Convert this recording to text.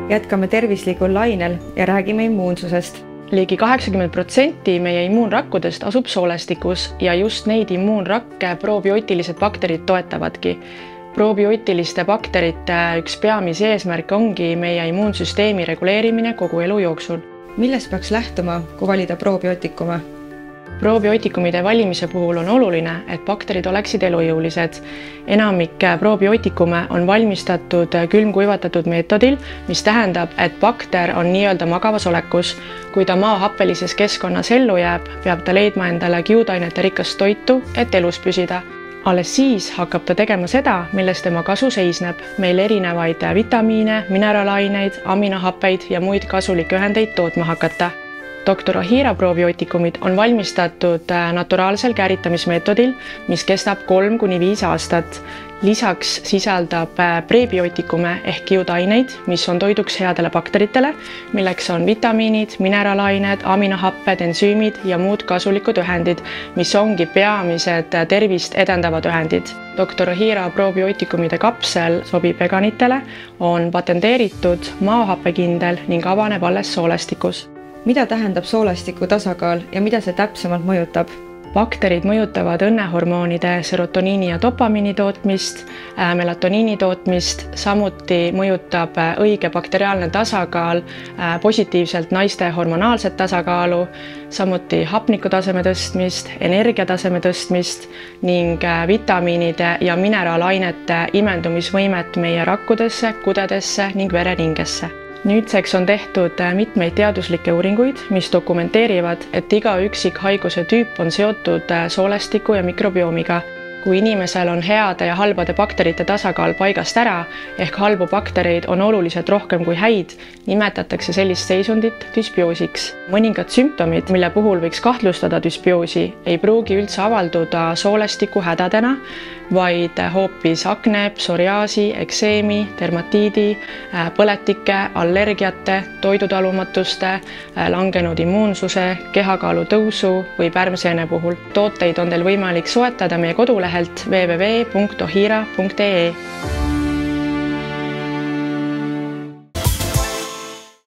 Jätkame tervislikul lainel ja räägime immuunsusest. Ligi 80% meie immuunrakkudest asub soolestikus ja just neid immuunrakke probiootilised bakterid toetavadki. Probiootiliste bakterite üks peamisi eesmärk ongi meie immuunsüsteemi reguleerimine kogu elu jooksul. Millest peaks lähtuma, kui valida probiootikuma? Probiootikumide valimise puhul on oluline, et bakterid oleksid elujõulised. Enamik probiootikume on valmistatud külmkuivatatud meetodil, mis tähendab, et bakter on nii-öelda magavas olekus. Kui ta maahappelises keskkonnas ellu jääb, peab ta leidma endale kiudainete rikast toitu, et elus püsida. Alles siis hakkab ta tegema seda, milles tema kasu seisneb. Meil erinevaid vitamiine, mineraalaineid, aminohappeid ja muid kasulikke ühendeid tootma hakata. Dr. Ohira probiootikumid on valmistatud naturaalsel kääritamismeetodil, mis kestab 3–5 aastat. Lisaks sisaldab prebiootikume ehk kiudaineid, mis on toiduks headele bakteritele, milleks on vitamiinid, mineraalained, aminohapped, ensüümid ja muud kasulikud ühendid, mis ongi peamised tervist edendavad ühendid. Dr. Ohira probiootikumide kapsel sobib veganitele, on patenteeritud, maahappekindel ning avaneb alles soolestikus. Mida tähendab soolestiku tasakaal ja mida see täpsemalt mõjutab? Bakterid mõjutavad õnnehormoonide serotoniini ja dopamiini tootmist, melatoniini tootmist, samuti mõjutab õige bakteriaalne tasakaal positiivselt naiste hormonaalset tasakaalu, samuti hapnikutaseme tõstmist, energiataseme tõstmist ning vitamiinide ja mineraalainete imendumisvõimet meie rakkudesse, kudedesse ning vereringesse. Nüüdseks on tehtud mitmeid teaduslikke uuringuid, mis dokumenteerivad, et iga üksik haiguse tüüp on seotud soolestiku ja mikrobiomiga. Kui inimesel on heade ja halbade bakterite tasakaal paigast ära, ehk halbu baktereid on oluliselt rohkem kui häid, nimetatakse sellist seisundit düsbioosiks. Mõningad sümptomid, mille puhul võiks kahtlustada düsbioosi, ei pruugi üldse avalduda soolestiku hädadena, vaid hoopis akne, psoriaasi, ekseemi, dermatiidi, põletike, allergiate, toidutalumatuste, langenud immuunsuse, kehakaalu tõusu või pärmseene puhul. Tooteid on teil võimalik soetada meie kodulehelt www.ohira.ee.